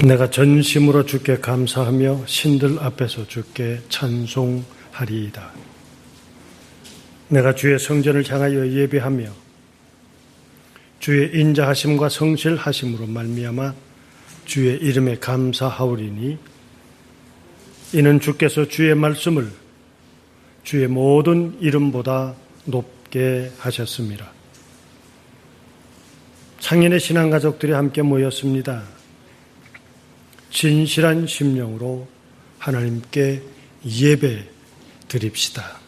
내가 전심으로 주께 감사하며 신들 앞에서 주께 찬송하리이다. 내가 주의 성전을 향하여 예배하며 주의 인자하심과 성실하심으로 말미암아 주의 이름에 감사하오리니 이는 주께서 주의 말씀을 주의 모든 이름보다 높게 하셨습니다. 창인의 신앙가족들이 함께 모였습니다. 진실한 심령으로 하나님께 예배 드립시다.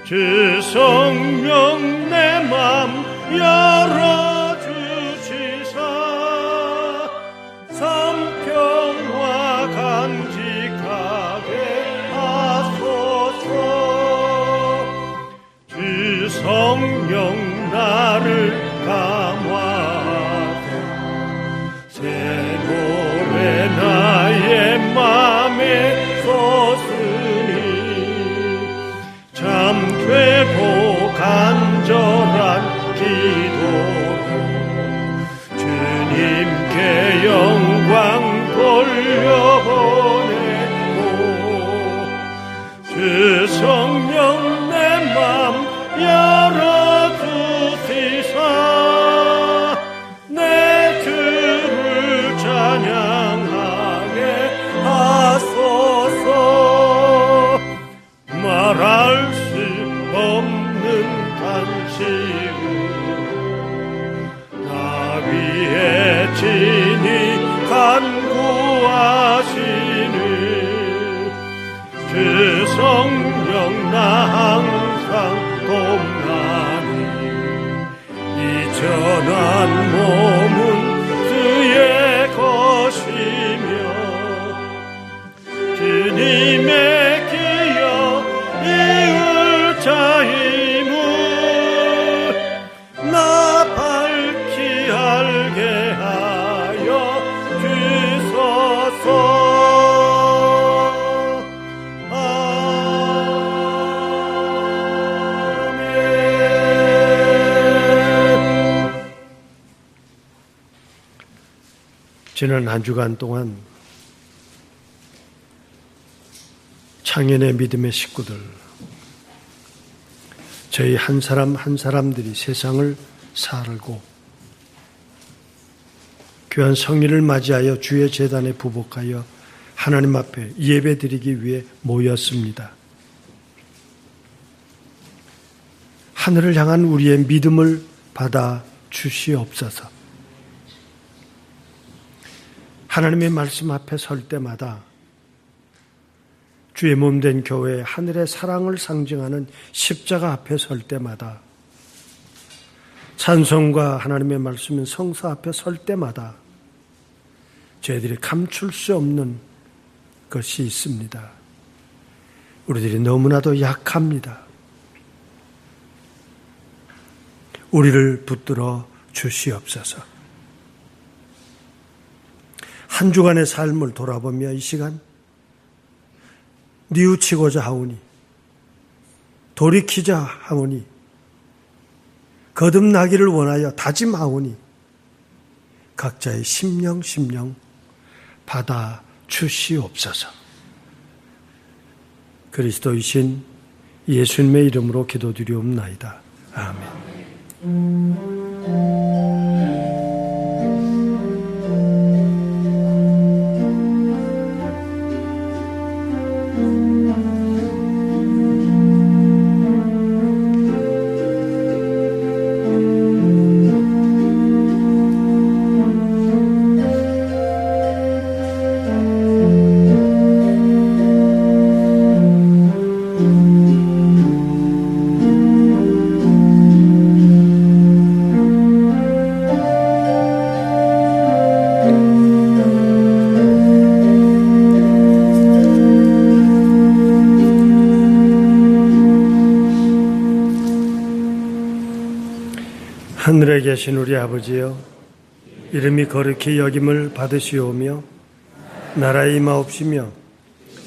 주 성령 내 맘 열어주시사 삼평화 간직하게 하소서. 주 성령 나를 감화하사 새 노래 나의 맘에 솟으니 참 되고 간절한 기도로 주님께 영광 돌려보내고 주 성령 내 맘 열어주시사 내 주를 찬양하게 하소서. 말할 수 없는 탄식으로 나 위에 친히 간구하시는 주 성령 나 항상 돕나니 이 전한 몸은 주의 것이며 주님의 기여 이을 자임을 나 밝히 알게 하여 주소서. 지난 한 주간 동안 창현의 믿음의 식구들, 저희 한 사람 한 사람들이 세상을 살고 귀한 성일을 맞이하여 주의 제단에 부복하여 하나님 앞에 예배드리기 위해 모였습니다. 하늘을 향한 우리의 믿음을 받아 주시옵소서. 하나님의 말씀 앞에 설 때마다 주의 몸된 교회 하늘의 사랑을 상징하는 십자가 앞에 설 때마다, 찬송과 하나님의 말씀인 성사 앞에 설 때마다 저희들이 감출 수 없는 것이 있습니다. 우리들이 너무나도 약합니다. 우리를 붙들어 주시옵소서. 한 주간의 삶을 돌아보며 이 시간 뉘우치고자 하오니, 돌이키자 하오니, 거듭나기를 원하여 다짐하오니 각자의 심령 받아 주시옵소서. 그리스도이신 예수님의 이름으로 기도드리옵나이다. 아멘. 하늘에 계신 우리 아버지여, 이름이 거룩히 여김을 받으시오며 나라에 임하옵시며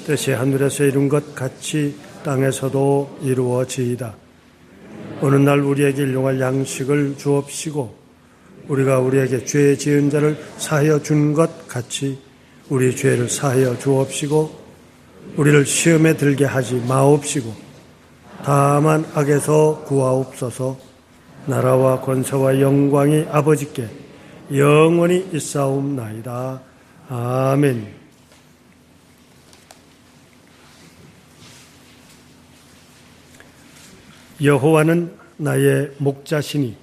뜻이 하늘에서 이룬 것 같이 땅에서도 이루어지이다. 오늘날 우리에게 일용할 양식을 주옵시고 우리가 우리에게 죄 지은 자를 사하여 준 것 같이 우리 죄를 사하여 주옵시고 우리를 시험에 들게 하지 마옵시고 다만 악에서 구하옵소서. 나라와 권세와 영광이 아버지께 영원히 있사옵나이다. 아멘. 여호와는 나의 목자시니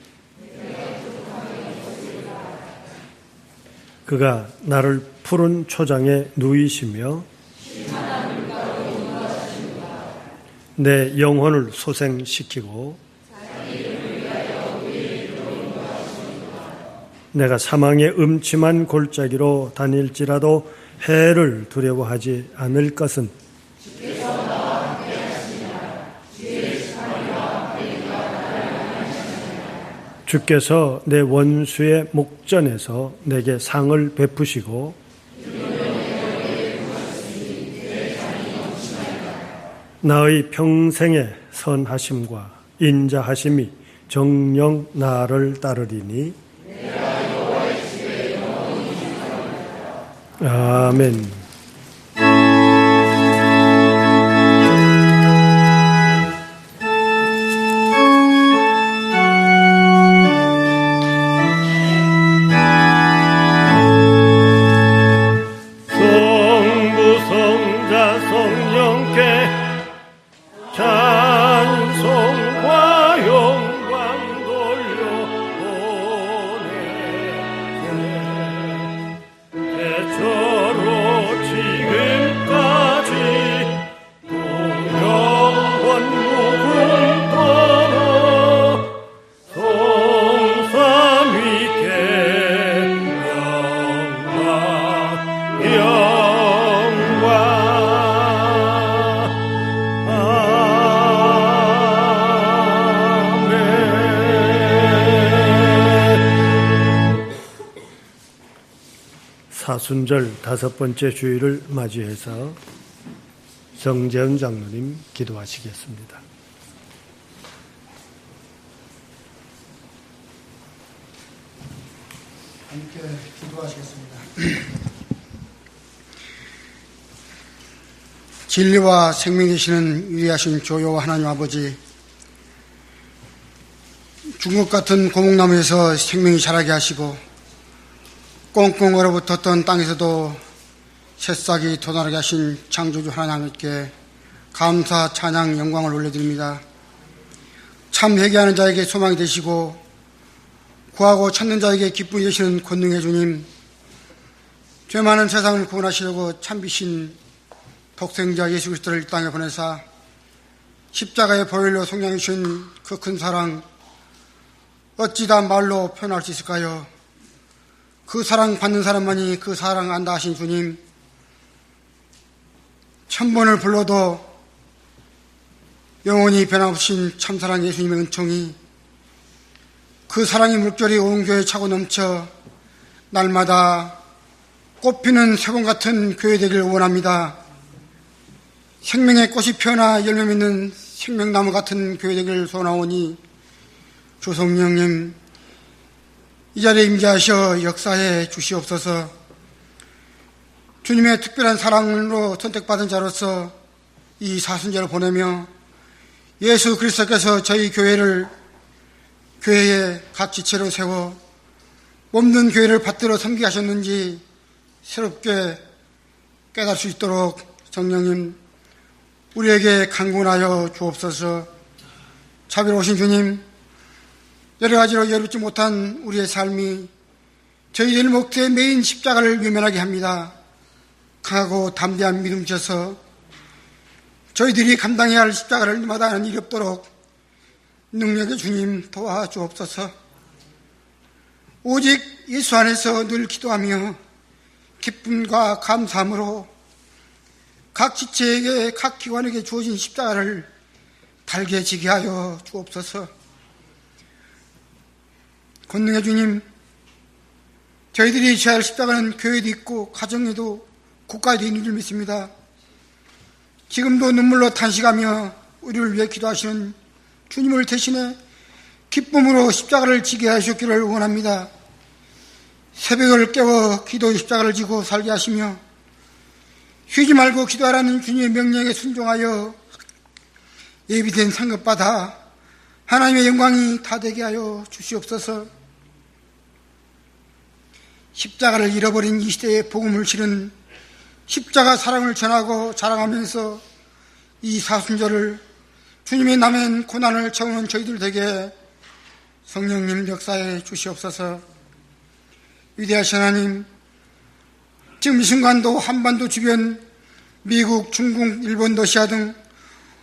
그가 나를 푸른 초장에 누이시며 내 영혼을 소생시키고 내가 사망의 음침한 골짜기로 다닐지라도 해를 두려워하지 않을 것은 주께서 내 원수의 목전에서 내게 상을 베푸시고 나의 평생의 선하심과 인자하심이 정녕 나를 따르리니 아멘. 성부 성자 성령께 찬송과 영광 돌려보내 대처로 지금까지 동영원 무궁떠러 성삼 위께 영광 사순절 5번째 주일을 맞이해서 정재은 장로님 기도하시겠습니다. 함께 기도하시겠습니다. 진리와 생명 되시는 위대하신 조여와 하나님 아버지, 중국 같은 고목나무에서 생명이 자라게 하시고 꽁꽁 얼어붙었던 땅에서도 새싹이 돋아나게 하신 창조주 하나님께 감사, 찬양, 영광을 올려드립니다. 참 회개하는 자에게 소망이 되시고 구하고 찾는 자에게 기쁨이 되시는 권능의 주님, 죄 많은 세상을 구원하시려고 참비신 독생자 예수 그리스도를 이 땅에 보내사 십자가의 보혈로 속량해 주신 그 큰 사랑 어찌다 말로 표현할 수 있을까요? 그 사랑 받는 사람만이 그 사랑 안다 하신 주님, 1000번을 불러도 영원히 변함없인 참사랑 예수님의 은총이, 그 사랑의 물결이 온 교회에 차고 넘쳐 날마다 꽃피는 세봉 같은 교회 되길 원합니다. 생명의 꽃이 피어나 열매 맺는 생명나무 같은 교회 되길 소원하오니 주 성령님 이 자리에 임재하셔 역사해 주시옵소서. 주님의 특별한 사랑으로 선택받은 자로서 이 사순절을 보내며 예수 그리스도께서 저희 교회의 각 지체로 세워 몸든 교회를 받들어 섬기게 하셨는지 새롭게 깨달을 수 있도록 성령님 우리에게 강군하여 주옵소서. 자비로우신 주님, 여러 가지로 여롭지 못한 우리의 삶이 저희들 목표의 메인 십자가를 외면하게 합니다. 강하고 담대한 믿음 주셔서 저희들이 감당해야 할 십자가를 마다하는 일이 없도록 능력의 주님 도와주옵소서. 오직 예수 안에서 늘 기도하며 기쁨과 감사함으로 각 지체에게 각 기관에게 주어진 십자가를 달게 지게 하여 주옵소서. 권능의 주님, 저희들이 지어야 할 십자가는 교회에도 있고 가정에도 국가에도 있는 줄 믿습니다. 지금도 눈물로 탄식하며 우리를 위해 기도하시는 주님을 대신해 기쁨으로 십자가를 지게 하셨기를 원합니다. 새벽을 깨워 기도의 십자가를 지고 살게 하시며 쉬지 말고 기도하라는 주님의 명령에 순종하여 예비된 상급받아 하나님의 영광이 다 되게 하여 주시옵소서. 십자가를 잃어버린 이 시대에 복음을 실은 십자가 사랑을 전하고 자랑하면서 이 사순절을 주님의 남은 고난을 채우는 저희들 되게 성령님 역사해 주시옵소서. 위대하신 하나님, 지금 이 순간도 한반도 주변 미국, 중국, 일본, 러시아 등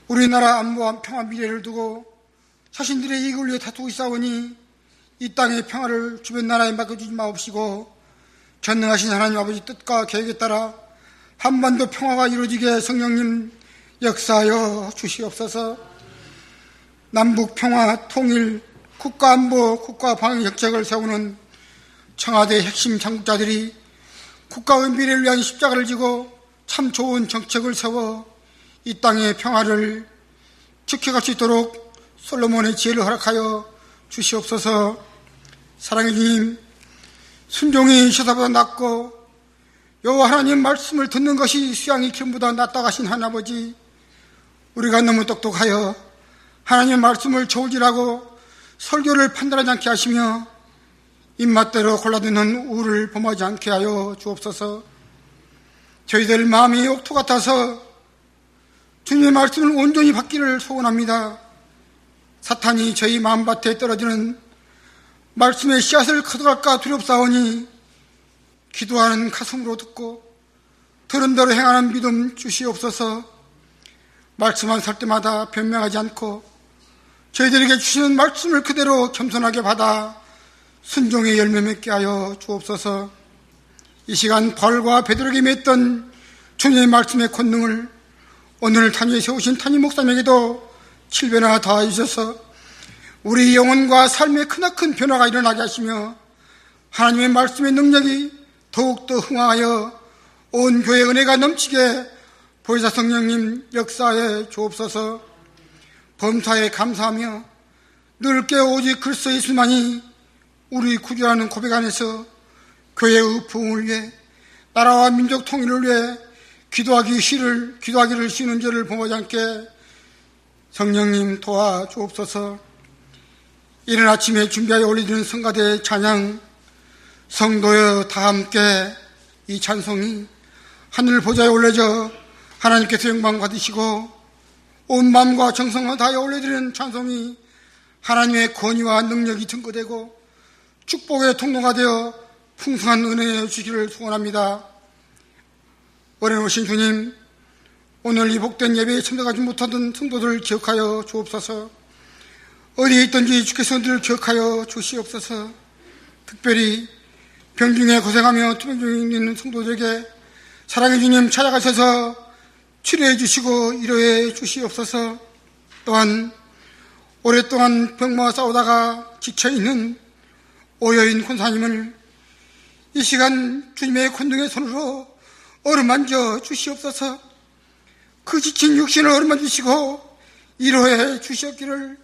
우리나라 안보와 평화 미래를 두고 자신들의 이익을 위해 다투고 있사오니 이 땅의 평화를 주변 나라에 맡겨주지 마옵시고 전능하신 하나님 아버지 뜻과 계획에 따라 한반도 평화가 이루어지게 성령님 역사하여 주시옵소서. 남북 평화, 통일, 국가안보, 국가방위 혁책을 세우는 청와대 핵심 당국자들이 국가의 미래를 위한 십자가를 지고 참 좋은 정책을 세워 이 땅의 평화를 지켜갈 수 있도록 솔로몬의 지혜를 허락하여 주시옵소서. 사랑의 주님, 순종이 시사보다 낫고 여호와 하나님 말씀을 듣는 것이 수양의 기름보다 낫다고 하신 하나님 아버지, 우리가 너무 똑똑하여 하나님의 말씀을 저울질하고 설교를 판단하지 않게 하시며 입맛대로 골라듣는 우를 범하지 않게 하여 주옵소서. 저희들 마음이 옥토 같아서 주님의 말씀을 온전히 받기를 소원합니다. 사탄이 저희 마음밭에 떨어지는 말씀의 씨앗을 거둬갈까 두렵사오니 기도하는 가슴으로 듣고 들은 대로 행하는 믿음 주시옵소서. 말씀만 설 때마다 변명하지 않고 저희들에게 주시는 말씀을 그대로 겸손하게 받아 순종의 열매 맺게 하여 주옵소서. 이 시간 바울과 베드로에게 맺던 주님의 말씀의 권능을 오늘 탄위에 세우신 탄위 목사님에게도 7배나 더하여 주셔서 우리 영혼과 삶에 크나큰 변화가 일어나게 하시며 하나님의 말씀의 능력이 더욱더 흥황하여 온 교회의 은혜가 넘치게 보혜사 성령님 역사에 주옵소서. 범사에 감사하며 늘 깨어 오직 그리스도 예수만이 우리 구주라는 고백 안에서 교회의 부흥을 위해 나라와 민족 통일을 위해 기도하기를 쉬는 죄를 범하지 않게 성령님 도와주옵소서. 이른 아침에 준비하여 올려드리는 성가대 찬양, 성도여 다 함께 이 찬송이 하늘 보좌에 올려져 하나님께서 영광 받으시고 온 마음과 정성과 다하여 올려드리는 찬송이 하나님의 권위와 능력이 증거되고 축복의 통로가 되어 풍성한 은혜 주시기를 소원합니다. 어려우신 주님, 오늘 이 복된 예배에 참석하지 못하던 성도들을 기억하여 주옵소서. 어디에 있든지 주께서 늘 기억하여 주시옵소서. 특별히 병중에 고생하며 투병 중에 있는 성도들에게 사랑의 주님 찾아가셔서 치료해 주시고 위로해 주시옵소서. 또한 오랫동안 병마와 싸우다가 지쳐있는 오여인 권사님을 이 시간 주님의 권능의 손으로 어루만져 주시옵소서. 그 지친 육신을 어루만지시고 위로해 주시옵기를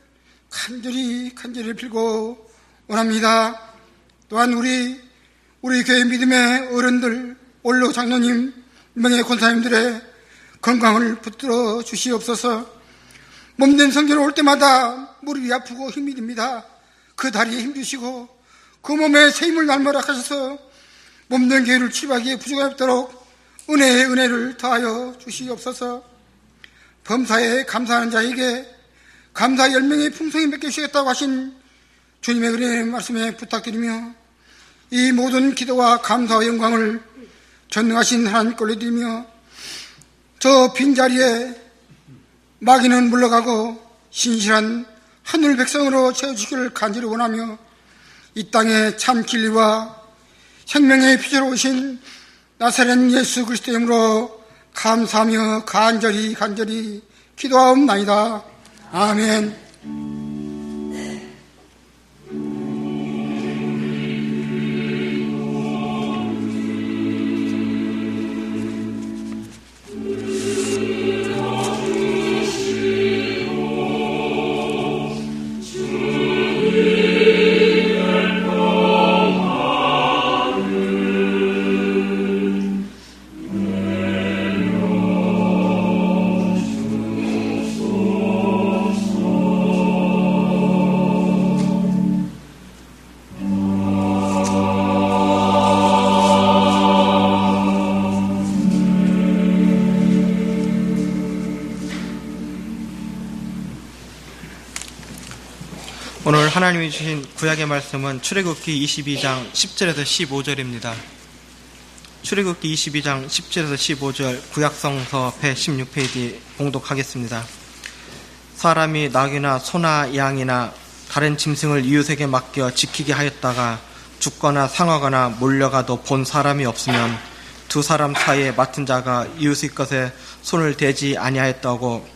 간절히 빌고 원합니다. 또한 우리 교회 믿음의 어른들, 원로 장로님, 명예 권사님들의 건강을 붙들어 주시옵소서. 몸된 성전에 올 때마다 무릎이 아프고 힘이 듭니다. 그 다리에 힘 주시고 그 몸에 새 힘을 날머락하셔서 몸된 교회를 치료하기에 부족함이 없도록 은혜의 은혜를 더하여 주시옵소서. 범사에 감사하는 자에게 감사 열명의 풍성히 맡겨주시겠다고 하신 주님의 은혜의 말씀에 부탁드리며 이 모든 기도와 감사와 영광을 전능하신 하나님께 올려드리며 저 빈자리에 마귀는 물러가고 신실한 하늘 백성으로 채워주시기를 간절히 원하며 이 땅에 참 진리와 생명의 피조로 오신 나사렛 예수 그리스도의 이름으로 감사하며 간절히 기도하옵나이다. 아멘. 오늘 하나님이 주신 구약의 말씀은 출애굽기 22장 10절에서 15절입니다. 출애굽기 22장 10절에서 15절 구약성서 116페이지 봉독하겠습니다. 사람이 낙이나 소나 양이나 다른 짐승을 이웃에게 맡겨 지키게 하였다가 죽거나 상하거나 몰려가도 본 사람이 없으면 두 사람 사이에 맡은 자가 이웃의 것에 손을 대지 아니하였다고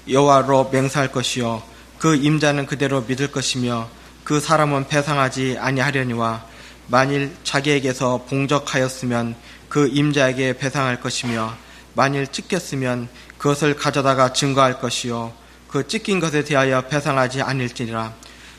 여호와로 맹세할 것이요 그 임자는 그대로 믿을 것이며 그 사람은 배상하지 아니하려니와 만일 자기에게서 봉적하였으면 그 임자에게 배상할 것이며 만일 찢겼으면 그것을 가져다가 증거할 것이요 그 찢긴 것에 대하여 배상하지 아닐지니라.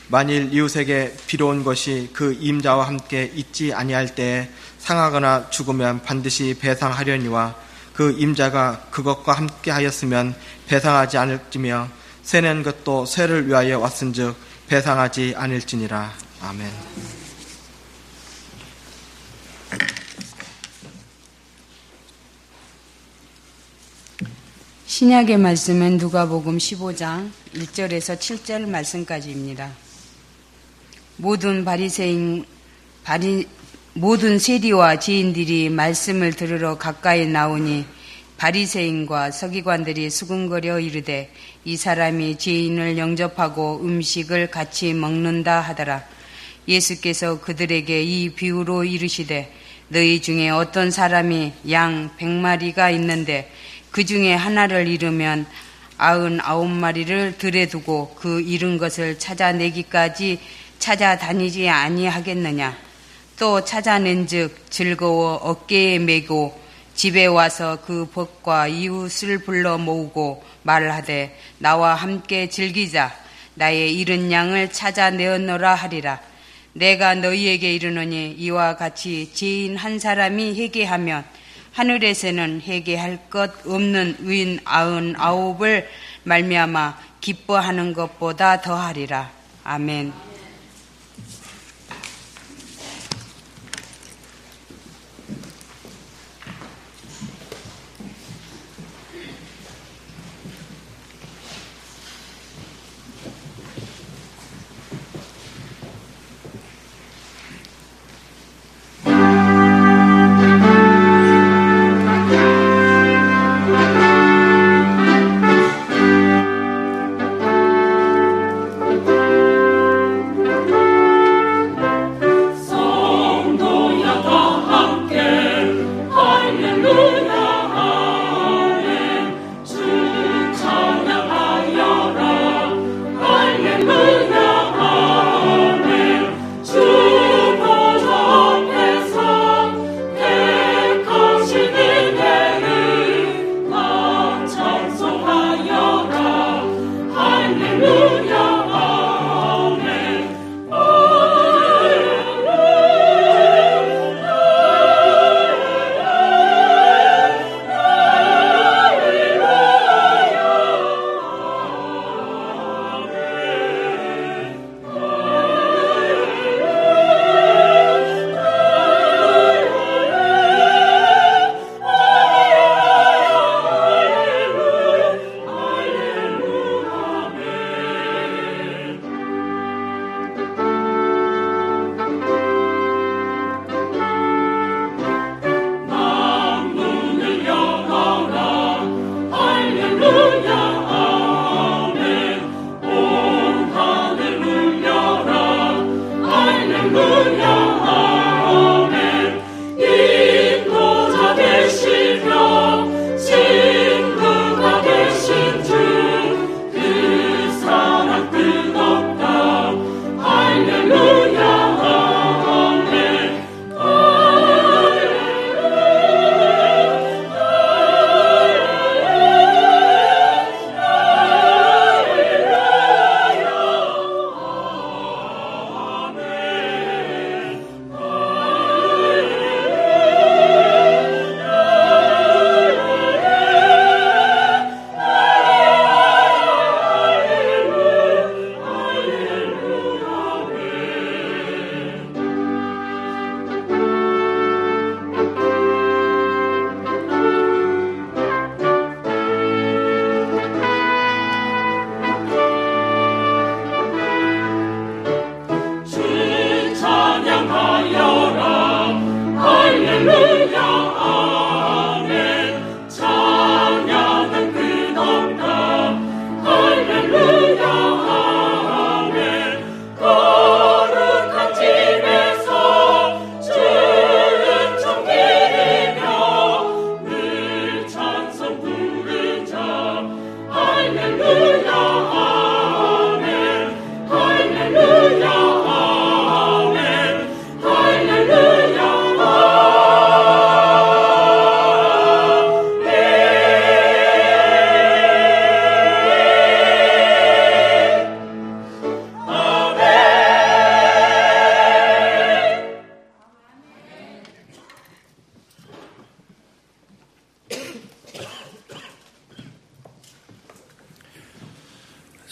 만일 이웃에게 빌어온 것이 그 임자와 함께 있지 아니할 때에 상하거나 죽으면 반드시 배상하려니와 그 임자가 그것과 함께 하였으면 배상하지 않을지며 쇠낸 것도 쇠를 위하여 왔은즉 배상하지 않을지니라. 아멘. 신약의 말씀은 누가복음 15장 1절에서 7절 말씀까지입니다. 모든 세리와 지인들이 말씀을 들으러 가까이 나오니 바리새인과 서기관들이 수군거려 이르되 이 사람이 죄인을 영접하고 음식을 같이 먹는다 하더라. 예수께서 그들에게 이 비유로 이르시되 너희 중에 어떤 사람이 양 100마리가 있는데 그 중에 하나를 잃으면 99마리를 들에 두고 그 잃은 것을 찾아내기까지 찾아다니지 아니하겠느냐. 또 찾아낸즉 즐거워 어깨에 메고 집에 와서 그 벗과 이웃을 불러 모으고 말하되 나와 함께 즐기자. 나의 잃은 양을 찾아내었노라 하리라. 내가 너희에게 이르노니 이와 같이 죄인 한 사람이 회개하면 하늘에서는 회개할 것 없는 의인 99을 말미암아 기뻐하는 것보다 더하리라. 아멘.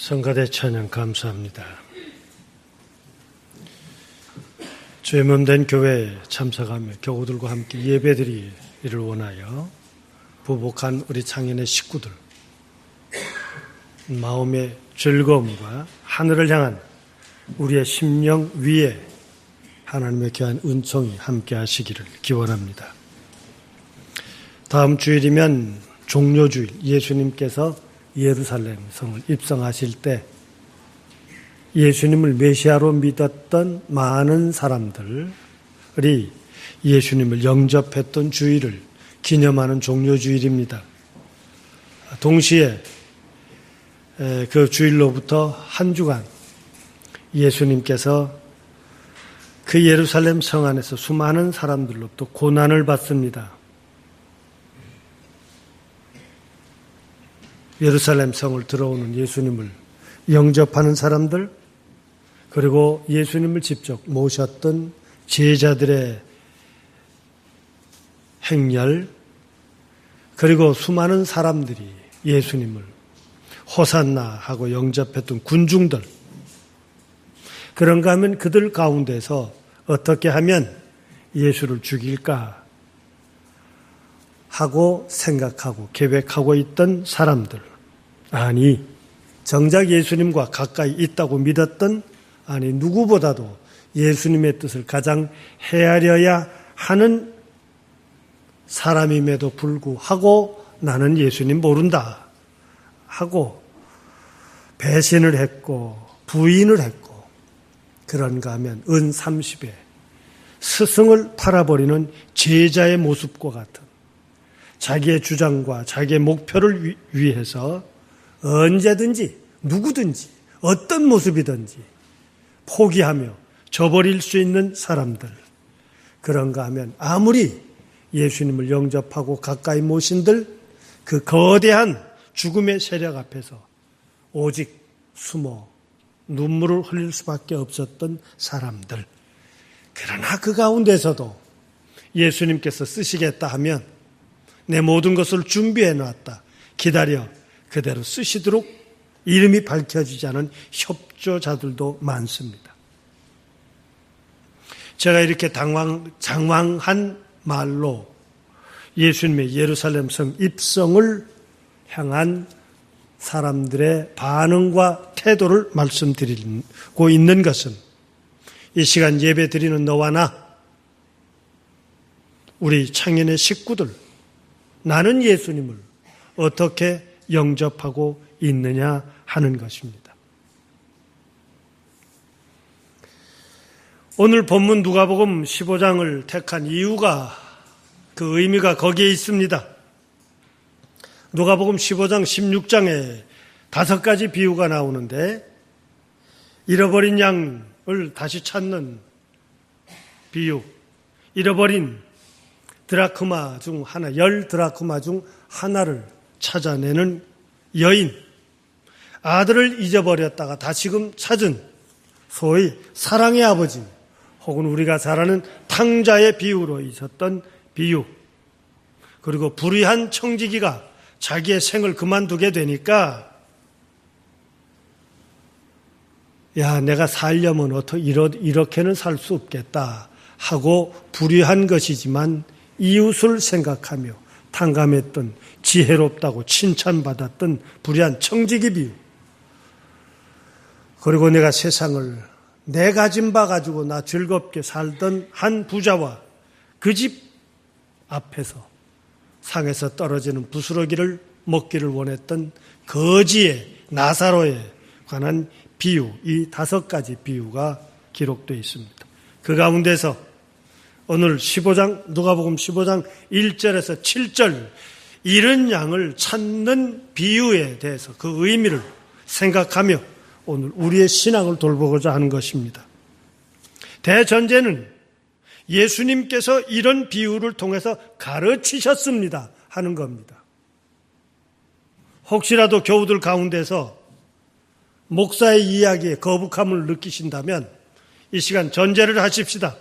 성가대 찬양 감사합니다. 죄문된 교회에 참석하며 교우들과 함께 예배드리기를 원하여 부복한 우리 창현의 식구들 마음의 즐거움과 하늘을 향한 우리의 심령 위에 하나님의 귀한 은총이 함께 하시기를 기원합니다. 다음 주일이면 종료주일, 예수님께서 예루살렘 성을 입성하실 때 예수님을 메시아로 믿었던 많은 사람들이 예수님을 영접했던 주일을 기념하는 종료주일입니다. 동시에 그 주일로부터 한 주간 예수님께서 그 예루살렘 성 안에서 수많은 사람들로부터 고난을 받습니다. 예루살렘 성을 들어오는 예수님을 영접하는 사람들, 그리고 예수님을 직접 모셨던 제자들의 행렬, 그리고 수많은 사람들이 예수님을 호산나 하고 영접했던 군중들, 그런가 하면 그들 가운데서 어떻게 하면 예수를 죽일까 하고 생각하고 계획하고 있던 사람들, 아니 정작 예수님과 가까이 있다고 믿었던, 아니 누구보다도 예수님의 뜻을 가장 헤아려야 하는 사람임에도 불구하고 나는 예수님 모른다 하고 배신을 했고 부인을 했고, 그런가 하면 은 30에 스승을 팔아버리는 제자의 모습과 같은 자기의 주장과 자기의 목표를 위해서 언제든지 누구든지 어떤 모습이든지 포기하며 저버릴 수 있는 사람들, 그런가 하면 아무리 예수님을 영접하고 가까이 모신들 그 거대한 죽음의 세력 앞에서 오직 숨어 눈물을 흘릴 수밖에 없었던 사람들, 그러나 그 가운데서도 예수님께서 쓰시겠다 하면 내 모든 것을 준비해 놨다, 기다려 그대로 쓰시도록 이름이 밝혀지지 않은 협조자들도 많습니다. 제가 이렇게 장황한 말로 예수님의 예루살렘 성 입성을 향한 사람들의 반응과 태도를 말씀드리고 있는 것은 이 시간 예배 드리는 너와 나, 우리 창현의 식구들, 나는 예수님을 어떻게 영접하고 있느냐 하는 것입니다. 오늘 본문 누가복음 15장을 택한 이유가, 그 의미가 거기에 있습니다. 누가복음 15장 16장에 5가지 비유가 나오는데, 잃어버린 양을 다시 찾는 비유, 잃어버린 드라크마 중 하나, 10드라크마 중 하나를 찾아내는 여인, 아들을 잊어버렸다가 다시금 찾은 소위 사랑의 아버지, 혹은 우리가 잘 아는 탕자의 비유로 있었던 비유, 그리고 불의한 청지기가 자기의 생을 그만두게 되니까 야, 내가 살려면 어떻게 이렇게는 살 수 없겠다 하고 불의한 것이지만 이웃을 생각하며 탕감했던, 지혜롭다고 칭찬받았던 불의한 청지기 비유, 그리고 내가 세상을 내 가진 바 가지고 나 즐겁게 살던 한 부자와 그 집 앞에서 상에서 떨어지는 부스러기를 먹기를 원했던 거지의 나사로에 관한 비유, 이 5가지 비유가 기록되어 있습니다. 그 가운데서 오늘 15장, 누가복음 15장 1절에서 7절, 잃은 양을 찾는 비유에 대해서 그 의미를 생각하며 오늘 우리의 신앙을 돌보고자 하는 것입니다. 대전제는 예수님께서 이런 비유를 통해서 가르치셨습니다 하는 겁니다. 혹시라도 교우들 가운데서 목사의 이야기에 거북함을 느끼신다면 이 시간 전제를 하십시다.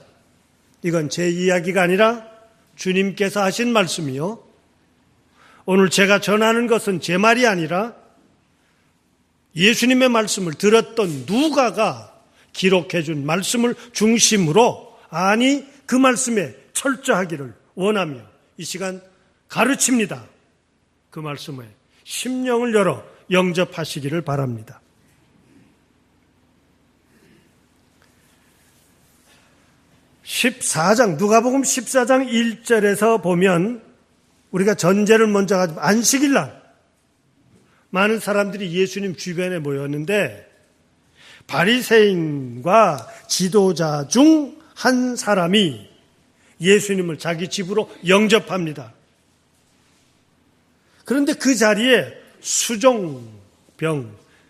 이건 제 이야기가 아니라 주님께서 하신 말씀이요, 오늘 제가 전하는 것은 제 말이 아니라 예수님의 말씀을 들었던 누가가 기록해 준 말씀을 중심으로 아니 그 말씀에 철저하기를 원하며 이 시간 가르칩니다. 그 말씀에 심령을 열어 영접하시기를 바랍니다. 14장 누가복음 14장 1절에서 보면 우리가 전제를 먼저 가지고 안식일 날 많은 사람들이 예수님 주변에 모였는데 바리새인과 지도자 중 한 사람이 예수님을 자기 집으로 영접합니다. 그런데 그 자리에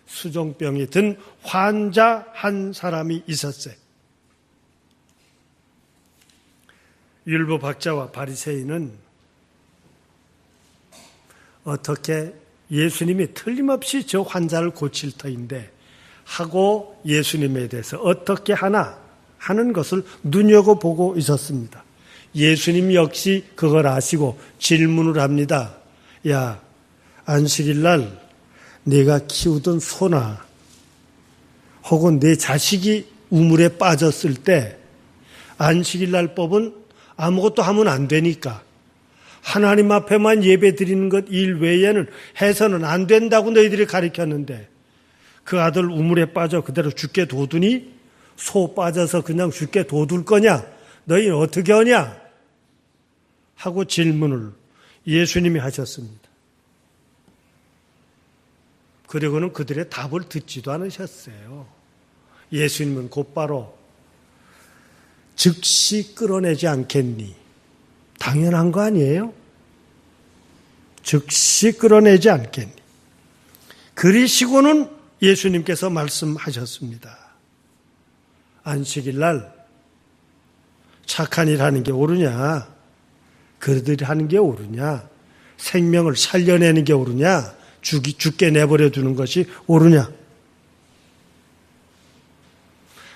수종병이 든 환자 한 사람이 있었어요. 율법 학자와 바리새인은 어떻게 예수님이 틀림없이 저 환자를 고칠 터인데 하고 예수님에 대해서 어떻게 하나 하는 것을 눈여겨보고 있었습니다. 예수님 역시 그걸 아시고 질문을 합니다. 야, 안식일날 네가 키우던 소나 혹은 네 자식이 우물에 빠졌을 때 안식일날 법은 아무것도 하면 안 되니까 하나님 앞에만 예배 드리는 것 일 외에는 해서는 안 된다고 너희들이 가르쳤는데 그 아들 우물에 빠져 그대로 죽게 둬두니 소 빠져서 그냥 죽게 둬둘 거냐? 너희는 어떻게 하냐? 하고 질문을 예수님이 하셨습니다. 그리고는 그들의 답을 듣지도 않으셨어요. 예수님은 곧바로 즉시 끌어내지 않겠니? 당연한 거 아니에요? 즉시 끌어내지 않겠니? 그리시고는 예수님께서 말씀하셨습니다. 안식일 날 착한 일 하는 게 옳으냐? 그들이 하는 게 옳으냐? 생명을 살려내는 게 옳으냐? 죽게 내버려 두는 것이 옳으냐?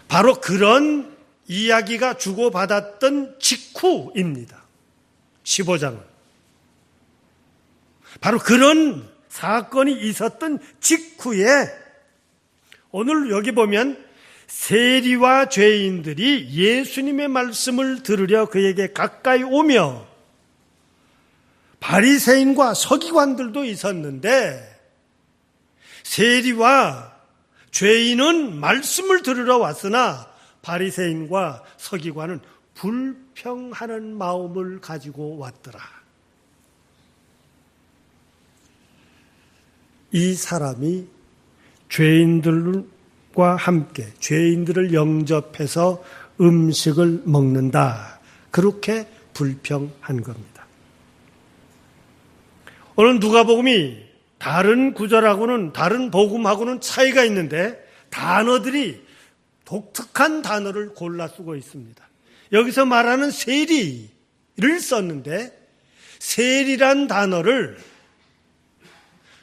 바로 그런 이야기가 주고받았던 직후입니다. 15장은. 바로 그런 사건이 있었던 직후에 오늘 여기 보면 세리와 죄인들이 예수님의 말씀을 들으려 그에게 가까이 오며 바리새인과 서기관들도 있었는데 세리와 죄인은 말씀을 들으러 왔으나 바리새인과 서기관은 불평하는 마음을 가지고 왔더라. 이 사람이 죄인들과 함께 죄인들을 영접해서 음식을 먹는다. 그렇게 불평한 겁니다. 오늘 누가복음이 다른 구절하고는 다른 복음하고는 차이가 있는데 단어들이 독특한 단어를 골라 쓰고 있습니다. 여기서 말하는 세리를 썼는데 세리란 단어를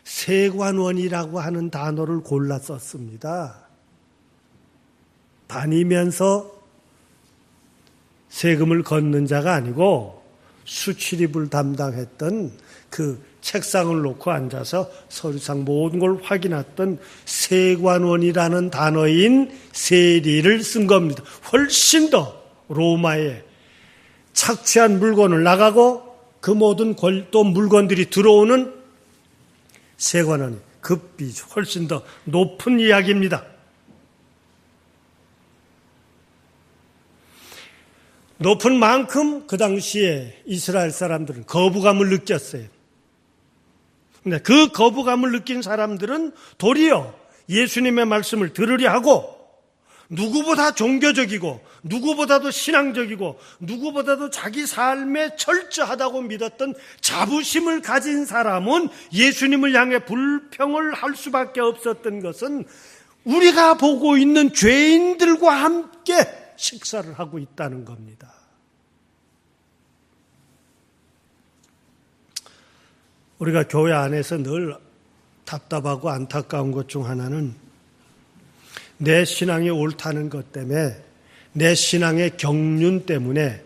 세관원이라고 하는 단어를 골라 썼습니다. 다니면서 세금을 걷는 자가 아니고 수출입을 담당했던 그 책상을 놓고 앉아서 서류상 모든 걸 확인했던 세관원이라는 단어인 세리를 쓴 겁니다. 훨씬 더 로마에 착취한 물건을 나가고 그 모든 또 물건들이 들어오는 세관원이 급비 훨씬 더 높은 이야기입니다. 높은 만큼 그 당시에 이스라엘 사람들은 거부감을 느꼈어요. 근데 그 거부감을 느낀 사람들은 도리어 예수님의 말씀을 들으려 하고 누구보다 종교적이고 누구보다도 신앙적이고 누구보다도 자기 삶에 철저하다고 믿었던 자부심을 가진 사람은 예수님을 향해 불평을 할 수밖에 없었던 것은 우리가 보고 있는 죄인들과 함께 식사를 하고 있다는 겁니다. 우리가 교회 안에서 늘 답답하고 안타까운 것 중 하나는 내 신앙이 옳다는 것 때문에 내 신앙의 경륜 때문에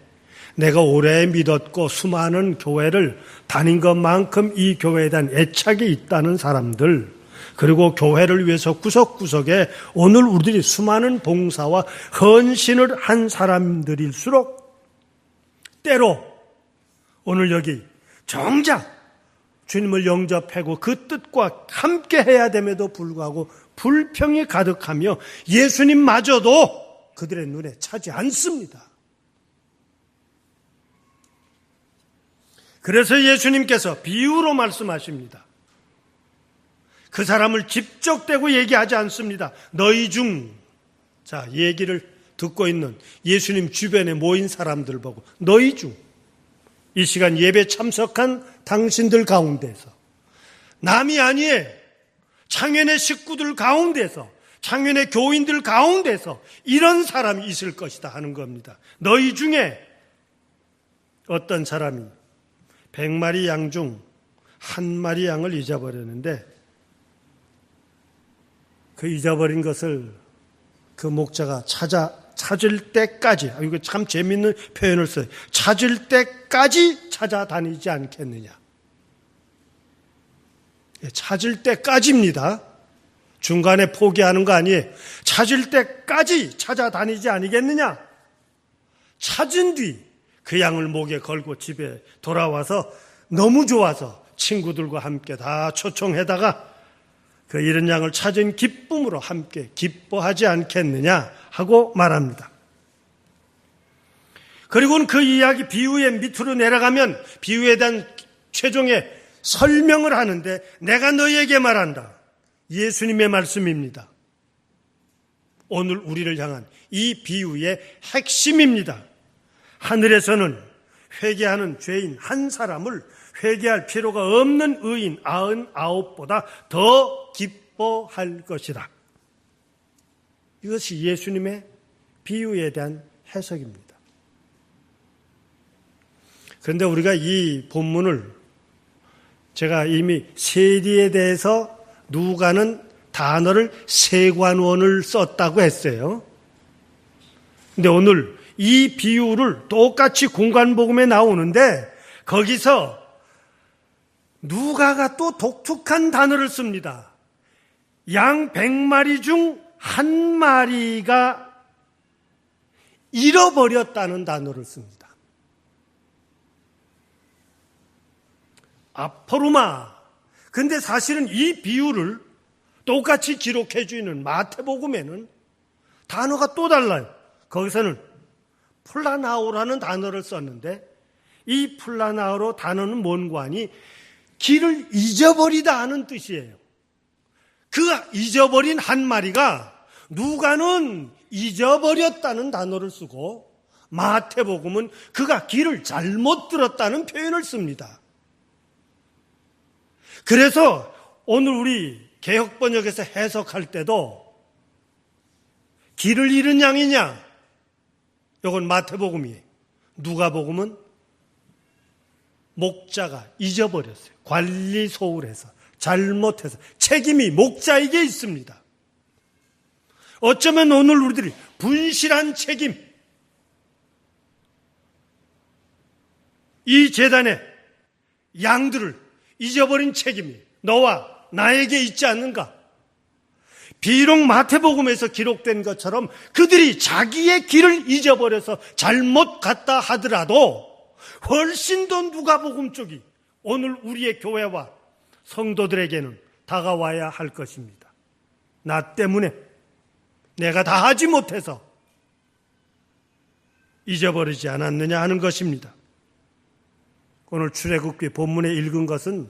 내가 오래 믿었고 수많은 교회를 다닌 것만큼 이 교회에 대한 애착이 있다는 사람들, 그리고 교회를 위해서 구석구석에 오늘 우리들이 수많은 봉사와 헌신을 한 사람들일수록 때로 오늘 여기 정작 주님을 영접하고 그 뜻과 함께 해야 됨에도 불구하고 불평이 가득하며 예수님마저도 그들의 눈에 차지 않습니다. 그래서 예수님께서 비유로 말씀하십니다. 그 사람을 직접 대고 얘기하지 않습니다. 너희 중, 자, 얘기를 듣고 있는 예수님 주변에 모인 사람들 보고 너희 중, 이 시간 예배 참석한 당신들 가운데서, 남이 아니에요. 창현의 식구들 가운데서, 창현의 교인들 가운데서 이런 사람이 있을 것이다 하는 겁니다. 너희 중에 어떤 사람이 100마리 양 중 한 마리 양을 잊어버렸는데 그 잊어버린 것을 그 목자가 찾을 때까지, 이거 참 재밌는 표현을 써요. 찾을 때까지 찾아다니지 않겠느냐. 찾을 때까지입니다. 중간에 포기하는 거 아니에요. 찾을 때까지 찾아다니지 아니겠느냐. 찾은 뒤 그 양을 목에 걸고 집에 돌아와서 너무 좋아서 친구들과 함께 다 초청해다가 그 잃은 양을 찾은 기쁨으로 함께 기뻐하지 않겠느냐 하고 말합니다. 그리고는 그 이야기 비유의 밑으로 내려가면 비유에 대한 최종의 설명을 하는데 내가 너희에게 말한다. 예수님의 말씀입니다. 오늘 우리를 향한 이 비유의 핵심입니다. 하늘에서는 회개하는 죄인 한 사람을 회개할 필요가 없는 의인 99보다 더 기뻐할 것이다. 이것이 예수님의 비유에 대한 해석입니다. 그런데 우리가 이 본문을 제가 이미 세리에 대해서 누가는 단어를 세관원을 썼다고 했어요. 근데 오늘 이 비유를 똑같이 공관복음에 나오는데 거기서 누가가 또 독특한 단어를 씁니다. 양 100마리 중 한 마리가 잃어버렸다는 단어를 씁니다. 아포르마. 근데 사실은 이 비유를 똑같이 기록해 주는 마태복음에는 단어가 또 달라요. 거기서는 플라나오라는 단어를 썼는데 이 플라나오로 단어는 뭔고 하니 길을 잊어버리다 하는 뜻이에요. 그 잊어버린 한 마리가 누가는 잊어버렸다는 단어를 쓰고 마태복음은 그가 길을 잘못 들었다는 표현을 씁니다. 그래서 오늘 우리 개역번역에서 해석할 때도 길을 잃은 양이냐? 이건 마태복음이에요. 누가복음은 목자가 잊어버렸어요. 관리 소홀해서, 잘못해서 책임이 목자에게 있습니다. 어쩌면 오늘 우리들이 분실한 책임, 이 재단의 양들을 잊어버린 책임이 너와 나에게 있지 않는가? 비록 마태복음에서 기록된 것처럼 그들이 자기의 길을 잊어버려서 잘못 갔다 하더라도 훨씬 더 누가복음 쪽이 오늘 우리의 교회와 성도들에게는 다가와야 할 것입니다. 나 때문에 내가 다 하지 못해서 잊어버리지 않았느냐 하는 것입니다. 오늘 출애굽기 본문에 읽은 것은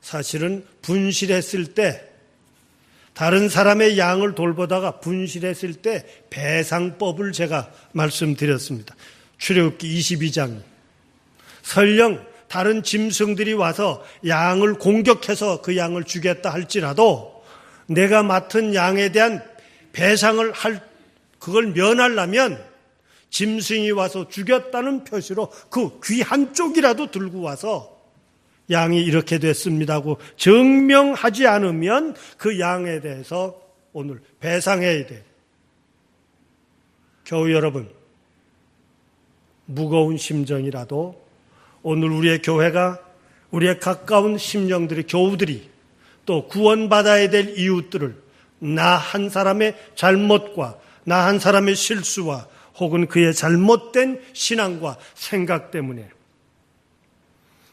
사실은 분실했을 때, 다른 사람의 양을 돌보다가 분실했을 때 배상법을 제가 말씀드렸습니다. 출애굽기 22장. 설령 다른 짐승들이 와서 양을 공격해서 그 양을 죽였다 할지라도 내가 맡은 양에 대한 배상을 그걸 면하려면 짐승이 와서 죽였다는 표시로 그 귀 한쪽이라도 들고 와서 양이 이렇게 됐습니다고 증명하지 않으면 그 양에 대해서 오늘 배상해야 돼요. 교우 여러분, 무거운 심정이라도 오늘 우리의 교회가, 우리의 가까운 심령들의 교우들이 또 구원받아야 될 이웃들을 나 한 사람의 잘못과 나 한 사람의 실수와 혹은 그의 잘못된 신앙과 생각 때문에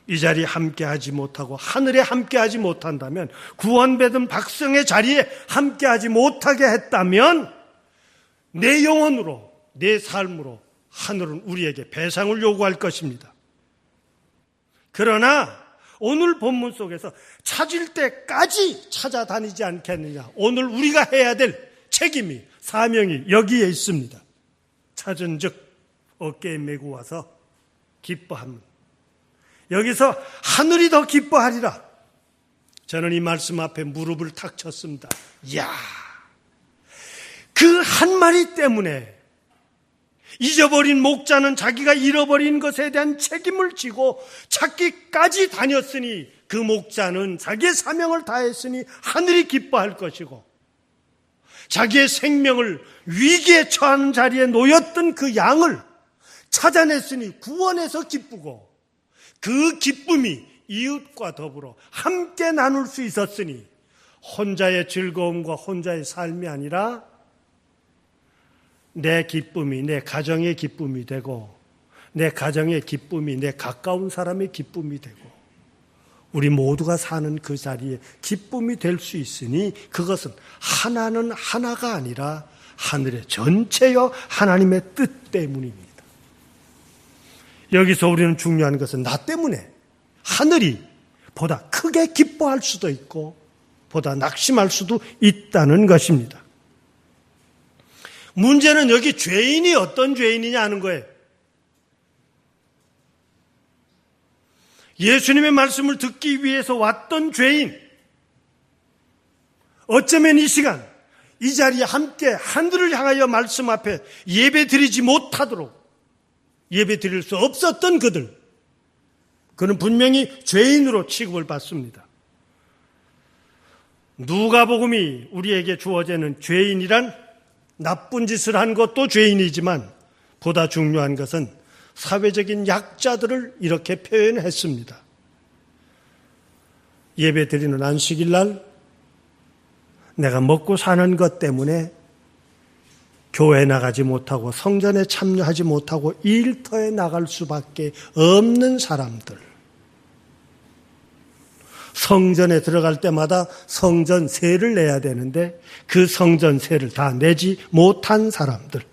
이 자리에 함께하지 못하고 하늘에 함께하지 못한다면, 구원받은 백성의 자리에 함께하지 못하게 했다면 내 영혼으로, 내 삶으로 하늘은 우리에게 배상을 요구할 것입니다. 그러나 오늘 본문 속에서 찾을 때까지 찾아다니지 않겠느냐. 오늘 우리가 해야 될 책임이, 사명이 여기에 있습니다. 찾은 즉 어깨에 메고 와서 기뻐하면 여기서 하늘이 더 기뻐하리라. 저는 이 말씀 앞에 무릎을 탁 쳤습니다. 이야, 그 한마디 때문에 잊어버린 목자는 자기가 잃어버린 것에 대한 책임을 지고 찾기까지 다녔으니 그 목자는 자기의 사명을 다했으니 하늘이 기뻐할 것이고, 자기의 생명을 위기에 처하는 자리에 놓였던 그 양을 찾아냈으니 구원해서 기쁘고, 그 기쁨이 이웃과 더불어 함께 나눌 수 있었으니 혼자의 즐거움과 혼자의 삶이 아니라 내 기쁨이 내 가정의 기쁨이 되고, 내 가정의 기쁨이 내 가까운 사람의 기쁨이 되고, 우리 모두가 사는 그 자리에 기쁨이 될 수 있으니 그것은 하나는 하나가 아니라 하늘의 전체여 하나님의 뜻 때문입니다. 여기서 우리는 중요한 것은 나 때문에 하늘이 보다 크게 기뻐할 수도 있고 보다 낙심할 수도 있다는 것입니다. 문제는 여기 죄인이 어떤 죄인이냐 하는 거예요. 예수님의 말씀을 듣기 위해서 왔던 죄인, 어쩌면 이 시간 이 자리에 함께 하늘을 향하여 말씀 앞에 예배 드리지 못하도록 예배 드릴 수 없었던 그들, 그는 분명히 죄인으로 취급을 받습니다. 누가복음이 우리에게 주어지는 죄인이란 나쁜 짓을 한 것도 죄인이지만 보다 중요한 것은 사회적인 약자들을 이렇게 표현했습니다. 예배 드리는 안식일 날 내가 먹고 사는 것 때문에 교회에 나가지 못하고 성전에 참여하지 못하고 일터에 나갈 수밖에 없는 사람들, 성전에 들어갈 때마다 성전세를 내야 되는데 그 성전세를 다 내지 못한 사람들,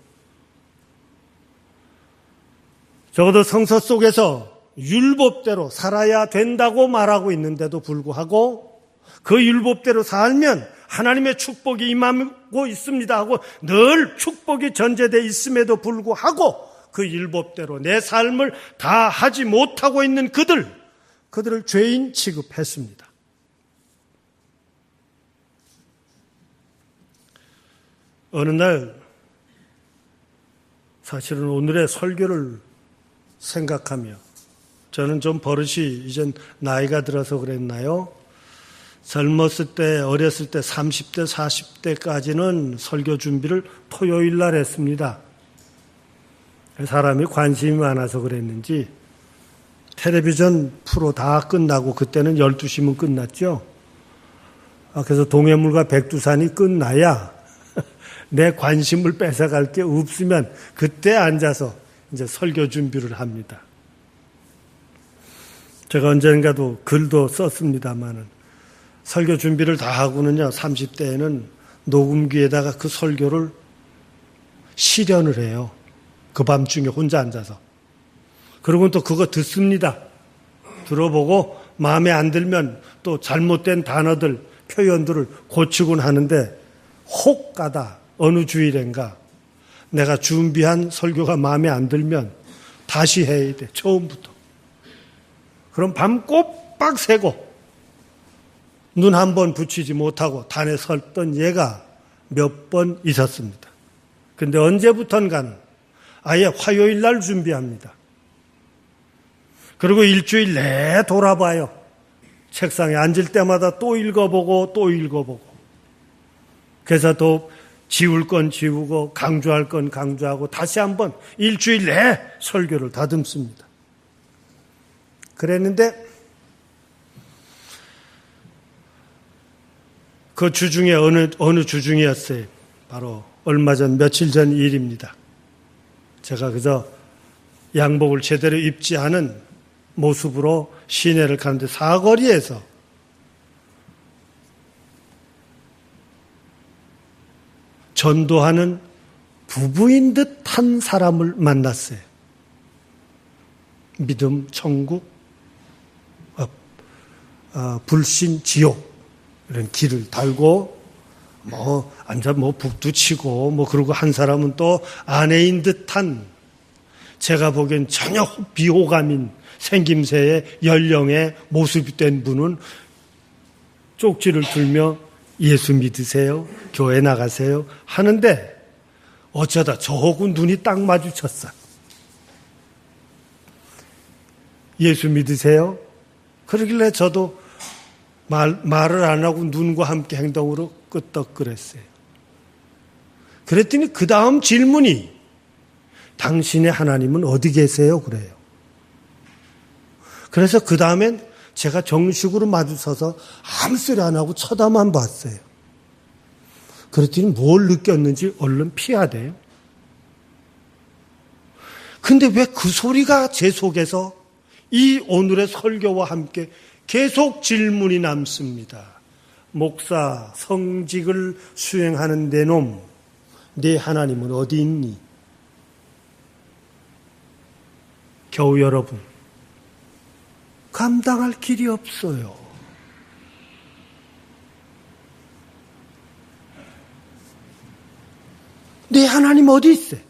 적어도 성서 속에서 율법대로 살아야 된다고 말하고 있는데도 불구하고 그 율법대로 살면 하나님의 축복이 임하고 있습니다 하고 늘 축복이 전제되어 있음에도 불구하고 그 율법대로 내 삶을 다 하지 못하고 있는 그들을 죄인 취급했습니다. 어느 날 사실은 오늘의 설교를 생각하며, 저는 좀 버릇이 이젠 나이가 들어서 그랬나요? 젊었을 때, 어렸을 때 30대, 40대까지는 설교 준비를 토요일 날 했습니다. 사람이 관심이 많아서 그랬는지 텔레비전 프로 다 끝나고, 그때는 12시면 끝났죠. 그래서 동해물과 백두산이 끝나야 내 관심을 뺏어갈 게 없으면 그때 앉아서 이제 설교 준비를 합니다. 제가 언젠가도 글도 썼습니다만은 설교 준비를 다 하고는요, 30대에는 녹음기에다가 그 설교를 실현을 해요. 그 밤중에 혼자 앉아서. 그러고 또 그거 듣습니다. 들어보고 마음에 안 들면 또 잘못된 단어들, 표현들을 고치곤 하는데, 혹 가다 어느 주일인가 내가 준비한 설교가 마음에 안 들면 다시 해야 돼, 처음부터. 그럼 밤 꼬박 새고 눈 한 번 붙이지 못하고 단에 섰던 예가 몇 번 있었습니다. 근데 언제부턴가는 아예 화요일 날 준비합니다. 그리고 일주일 내내 돌아봐요. 책상에 앉을 때마다 또 읽어보고 또 읽어보고. 그래서 또 지울 건 지우고 강조할 건 강조하고 다시 한번 일주일 내내 설교를 다듬습니다. 그랬는데 그 주중에 어느 주중이었어요. 바로 얼마 전, 며칠 전 일입니다. 제가 그저 양복을 제대로 입지 않은 모습으로 시내를 가는데 사거리에서 전도하는 부부인 듯한 사람을 만났어요. 믿음, 천국, 불신, 지옥 이런 길을 달고 앉아 북도 치고 그러고 한 사람은 또 아내인 듯한, 제가 보기엔 전혀 비호감인 생김새의 연령의 모습이 된 분은 쪽지를 들며 예수 믿으세요? 교회 나가세요? 하는데 어쩌다 저하고 눈이 딱 마주쳤어. 예수 믿으세요? 그러길래 저도 말을 안 하고 눈과 함께 행동으로 끄떡거렸어요. 그랬더니 그 다음 질문이 당신의 하나님은 어디 계세요? 그래요. 그래서 그 다음엔 제가 정식으로 마주서서 아무 소리 안 하고 쳐다만 봤어요. 그랬더니 뭘 느꼈는지 얼른 피하대요. 근데 왜 그 소리가 제 속에서 이 오늘의 설교와 함께 계속 질문이 남습니다. 목사, 성직을 수행하는 내 놈, 네 하나님은 어디 있니? 겨우 여러분, 감당할 길이 없어요. 네 하나님 어디 있어요?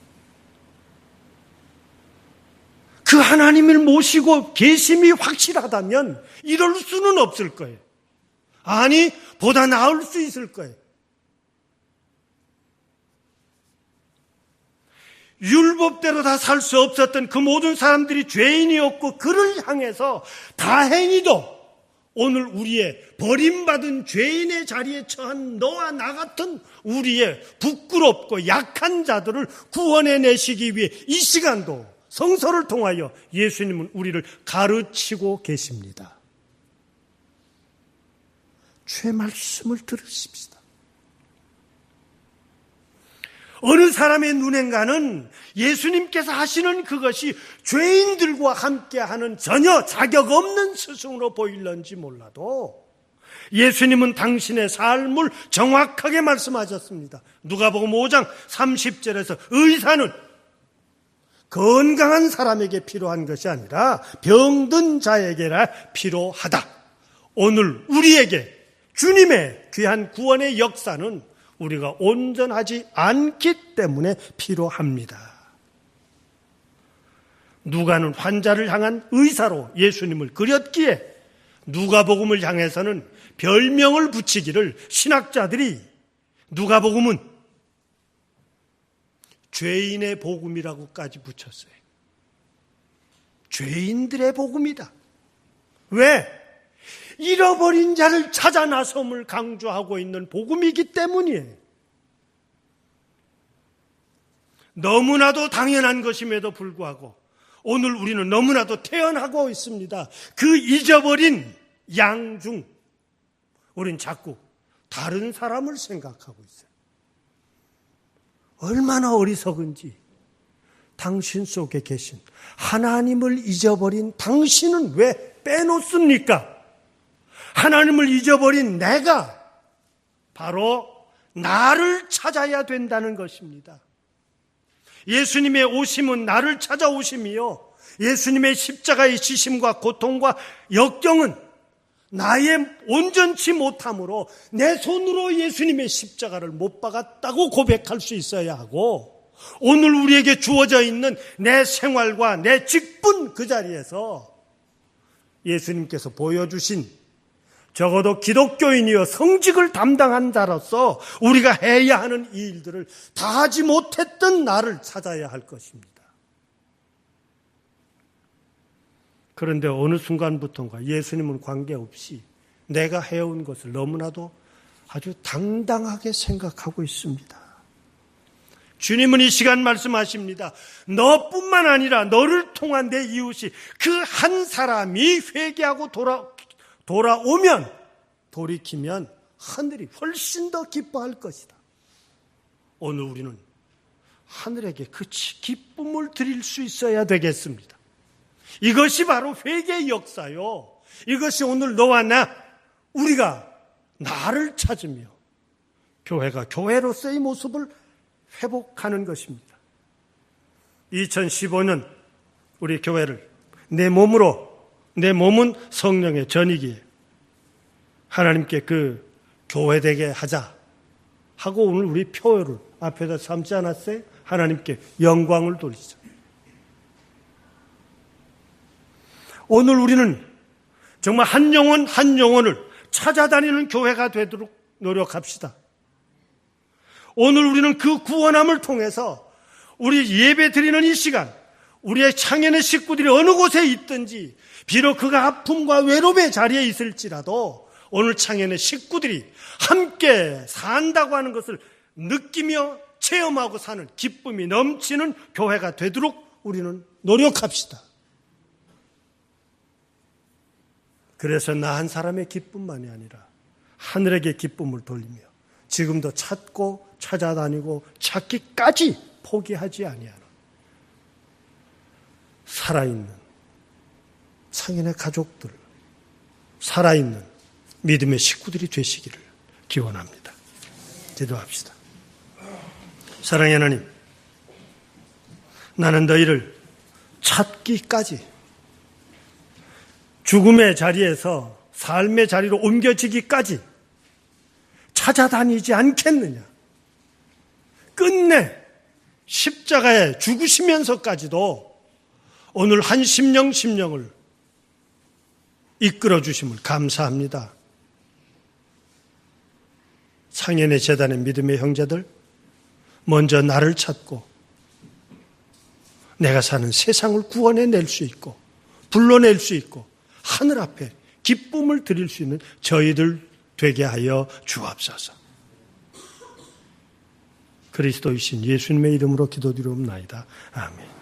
그 하나님을 모시고 계심이 확실하다면 이럴 수는 없을 거예요. 아니, 보다 나을 수 있을 거예요. 율법대로 다 살 수 없었던 그 모든 사람들이 죄인이었고, 그를 향해서 다행히도 오늘 우리의 버림받은 죄인의 자리에 처한 너와 나 같은 우리의 부끄럽고 약한 자들을 구원해내시기 위해 이 시간도 성서를 통하여 예수님은 우리를 가르치고 계십니다. 죄 말씀을 들으십시다. 어느 사람의 눈엔가는 예수님께서 하시는 그것이 죄인들과 함께하는 전혀 자격 없는 스승으로 보일런지 몰라도 예수님은 당신의 삶을 정확하게 말씀하셨습니다. 누가복음 5장 30절에서 의사는 건강한 사람에게 필요한 것이 아니라 병든 자에게라 필요하다. 오늘 우리에게 주님의 귀한 구원의 역사는 우리가 온전하지 않기 때문에 필요합니다. 누가는 환자를 향한 의사로 예수님을 그렸기에 누가복음을 향해서는 별명을 붙이기를 신학자들이 누가복음은 죄인의 복음이라고까지 붙였어요. 죄인들의 복음이다. 왜? 잃어버린 자를 찾아 나섬을 강조하고 있는 복음이기 때문이에요. 너무나도 당연한 것임에도 불구하고 오늘 우리는 너무나도 태연하고 있습니다. 그 잊어버린 양 중 우린 자꾸 다른 사람을 생각하고 있어요. 얼마나 어리석은지 당신 속에 계신 하나님을 잊어버린 당신은 왜 빼놓습니까? 하나님을 잊어버린 내가 바로 나를 찾아야 된다는 것입니다. 예수님의 오심은 나를 찾아오심이요, 예수님의 십자가의 지심과 고통과 역경은 나의 온전치 못함으로 내 손으로 예수님의 십자가를 못 박았다고 고백할 수 있어야 하고, 오늘 우리에게 주어져 있는 내 생활과 내 직분 그 자리에서 예수님께서 보여주신 적어도 기독교인이여 성직을 담당한 자로서 우리가 해야 하는 이 일들을 다 하지 못했던 나를 찾아야 할 것입니다. 그런데 어느 순간부터인가 예수님은 관계없이 내가 해온 것을 너무나도 아주 당당하게 생각하고 있습니다. 주님은 이 시간 말씀하십니다. 너뿐만 아니라 너를 통한 내 이웃이 그 한 사람이 회개하고 돌아오면, 돌이키면 하늘이 훨씬 더 기뻐할 것이다. 오늘 우리는 하늘에게 그 기쁨을 드릴 수 있어야 되겠습니다. 이것이 바로 회개의 역사요. 이것이 오늘 너와 나, 우리가 나를 찾으며 교회가 교회로서의 모습을 회복하는 것입니다. 2015년 우리 교회를 내 몸은 성령의 전이기에 하나님께 그 교회되게 하자 하고 오늘 우리 표를 앞에다 삼지 않았어요? 하나님께 영광을 돌리자. 오늘 우리는 정말 한 영혼을 찾아다니는 교회가 되도록 노력합시다. 오늘 우리는 그 구원함을 통해서 우리 예배 드리는 이 시간, 우리의 창현의 식구들이 어느 곳에 있든지, 비록 그가 아픔과 외로움의 자리에 있을지라도 오늘 창현의 식구들이 함께 산다고 하는 것을 느끼며 체험하고 사는 기쁨이 넘치는 교회가 되도록 우리는 노력합시다. 그래서 나 한 사람의 기쁨만이 아니라 하늘에게 기쁨을 돌리며 지금도 찾고 찾아다니고 찾기까지 포기하지 아니하는 살아있는 창현의 가족들, 살아있는 믿음의 식구들이 되시기를 기원합니다. 기도합시다. 사랑의 하나님, 나는 너희를 찾기까지 죽음의 자리에서 삶의 자리로 옮겨지기까지 찾아다니지 않겠느냐. 끝내 십자가에 죽으시면서까지도 오늘 한 심령을 이끌어 주심을 감사합니다. 창현의 재단의 믿음의 형제들, 먼저 나를 찾고 내가 사는 세상을 구원해낼 수 있고 불러낼 수 있고 하늘 앞에 기쁨을 드릴 수 있는 저희들 되게 하여 주옵소서. 그리스도이신 예수님의 이름으로 기도드리옵나이다. 아멘.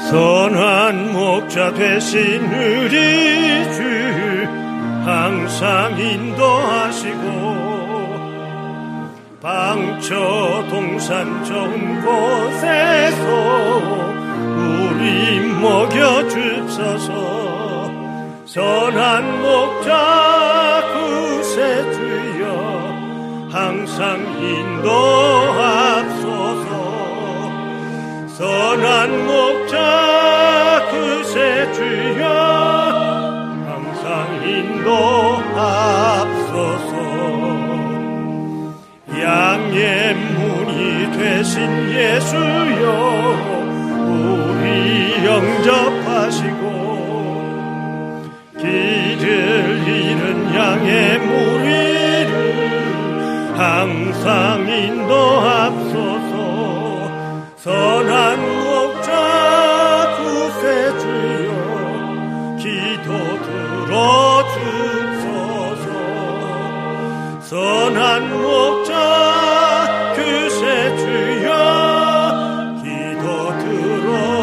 선한 목자 되신 우리 주 항상 인도하시고 방초 동산 좋은 곳에서 우리 먹여주소서. 선한 목자 구세주여 항상 인도하소서. 선한 목자 구세주여 항상 인도하소서. 양의 문이 되신 예수여 우리 영접하시고 길을 잃은 양의 무리를 항상 인도하소서. 선한 목자 구세주여 기도 들어주소서. 선한 목자 구세주여 기도 들어주소서.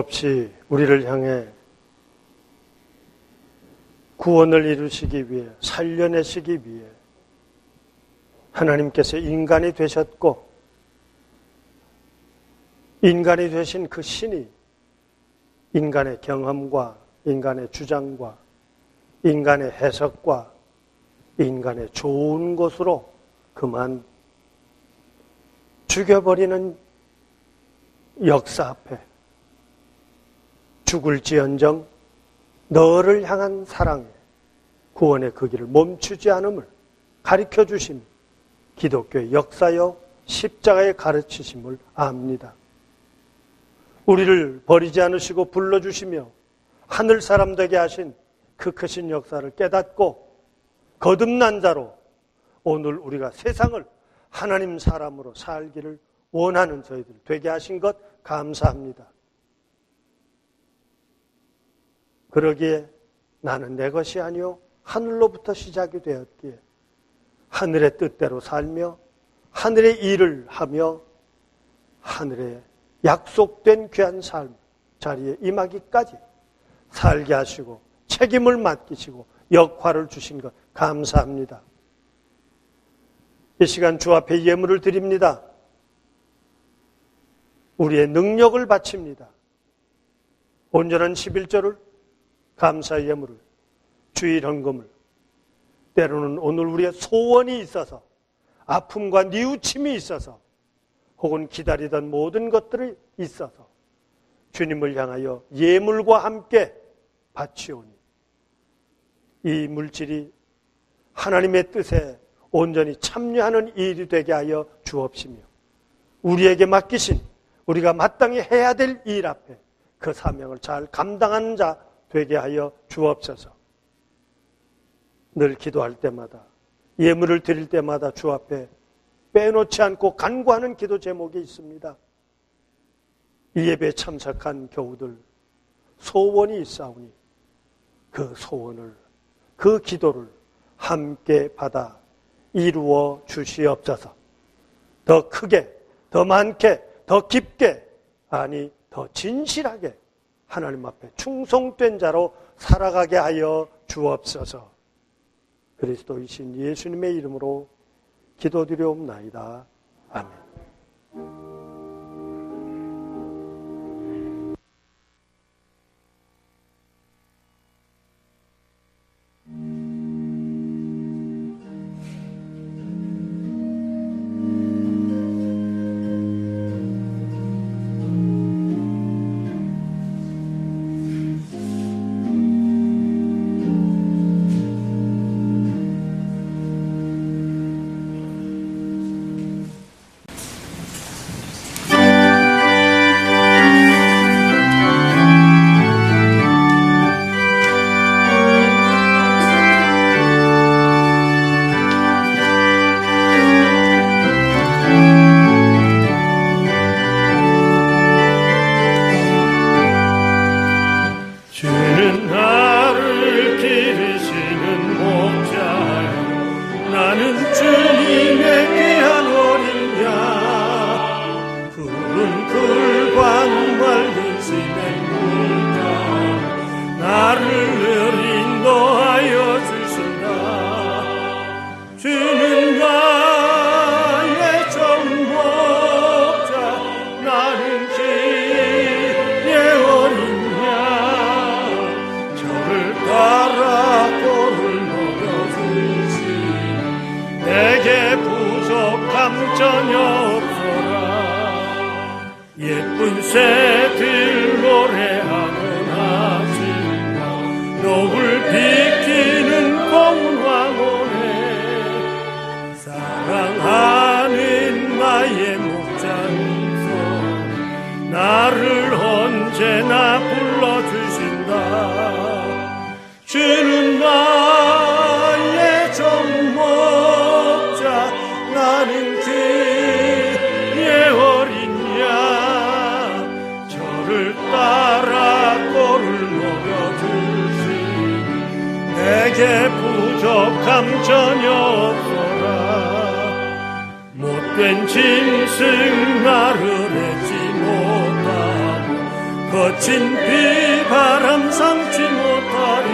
없이 우리를 향해 구원을 이루시기 위해, 살려내시기 위해 하나님께서 인간이 되셨고, 인간이 되신 그 신이 인간의 경험과 인간의 주장과 인간의 해석과 인간의 좋은 것으로 그만 죽여버리는 역사 앞에 죽을지언정 너를 향한 사랑에 구원의 그 길을 멈추지 않음을 가르쳐 주심, 기독교의 역사여 십자가의 가르치심을 압니다. 우리를 버리지 않으시고 불러주시며 하늘 사람 되게 하신 그 크신 역사를 깨닫고 거듭난 자로 오늘 우리가 세상을 하나님 사람으로 살기를 원하는 저희들 되게 하신 것 감사합니다. 그러기에 나는 내 것이 아니요 하늘로부터 시작이 되었기에 하늘의 뜻대로 살며 하늘의 일을 하며 하늘의 약속된 귀한 삶 자리에 임하기까지 살게 하시고 책임을 맡기시고 역할을 주신 것 감사합니다. 이 시간 주 앞에 예물을 드립니다. 우리의 능력을 바칩니다. 온전한 11조를 감사의 예물을, 주일 헌금을, 때로는 오늘 우리의 소원이 있어서 아픔과 뉘우침이 있어서 혹은 기다리던 모든 것들이 있어서 주님을 향하여 예물과 함께 바치오니 이 물질이 하나님의 뜻에 온전히 참여하는 일이 되게 하여 주옵시며 우리에게 맡기신 우리가 마땅히 해야 될 일 앞에 그 사명을 잘 감당하는 자 되게 하여 주옵소서. 늘 기도할 때마다 예물을 드릴 때마다 주 앞에 빼놓지 않고 간구하는 기도 제목이 있습니다. 이 예배에 참석한 교우들 소원이 있사오니 그 소원을, 그 기도를 함께 받아 이루어 주시옵소서. 더 크게, 더 많게, 더 깊게, 아니 더 진실하게 하나님 앞에 충성된 자로 살아가게 하여 주옵소서. 그리스도이신 예수님의 이름으로 기도드리옵나이다. 아멘. 예쁜 새들 노래하는 아침과 노을 비키는 고운 황혼에 사랑하는 나의 목자님소 나를 언제나 불러주신다. 주는 나의 정목자 나는 그의 어린 저를 따라 꼴을 먹여주시니 내게 부족함 전혀 없어라. 못된 짐승 나를 해지 못하고 거친 비바람 삼지 못하리.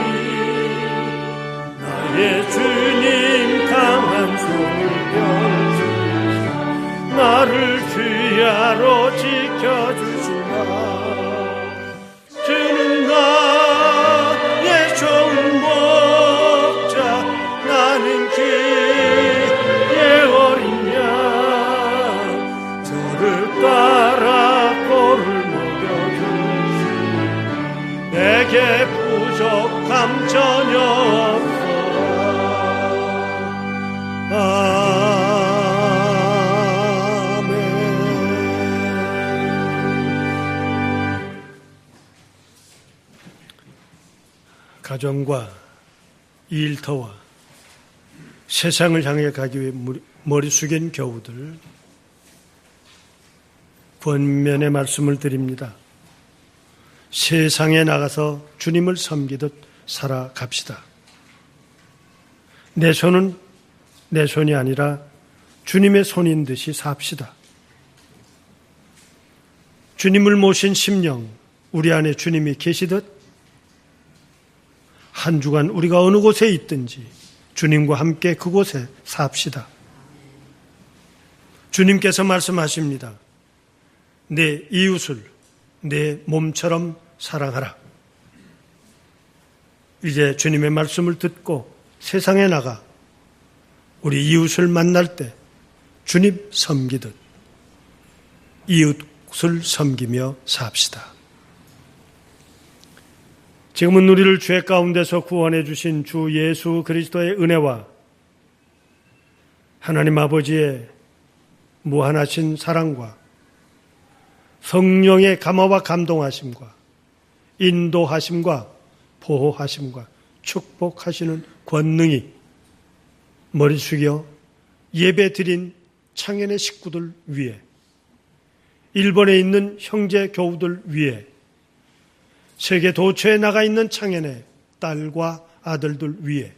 나의 주님 강한 손을 펴주시고 나를 주야로 지켜주신다. 주는 나의 좋은 목자, 나는 그의 어린 양. 저를 따라 꼴을 먹여주시니 내게 부족함 전혀 없어라. 가정과 일터와 세상을 향해 가기 위해 머리 숙인 교우들, 권면의 말씀을 드립니다. 세상에 나가서 주님을 섬기듯 살아갑시다. 내 손은 내 손이 아니라 주님의 손인 듯이 삽시다. 주님을 모신 심령, 우리 안에 주님이 계시듯 한 주간 우리가 어느 곳에 있든지 주님과 함께 그곳에 삽시다. 주님께서 말씀하십니다. 내 이웃을 내 몸처럼 사랑하라. 이제 주님의 말씀을 듣고 세상에 나가 우리 이웃을 만날 때 주님 섬기듯 이웃을 섬기며 삽시다. 지금은 우리를 죄 가운데서 구원해 주신 주 예수 그리스도의 은혜와 하나님 아버지의 무한하신 사랑과 성령의 감화와 감동하심과 인도하심과 보호하심과 축복하시는 권능이 머리 숙여 예배 드린 창현의 식구들 위에, 일본에 있는 형제 교우들 위에, 세계 도처에 나가 있는 창현의 딸과 아들들 위에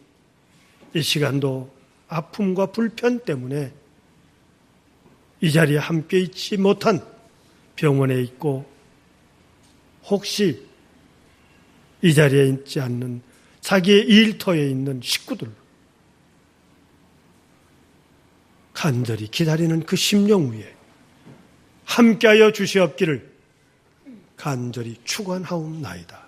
이 시간도 아픔과 불편 때문에 이 자리에 함께 있지 못한 병원에 있고 혹시 이 자리에 있지 않는 자기의 일터에 있는 식구들 간절히 기다리는 그 심령 위에 함께하여 주시옵기를 간절히 축원하옵나이다.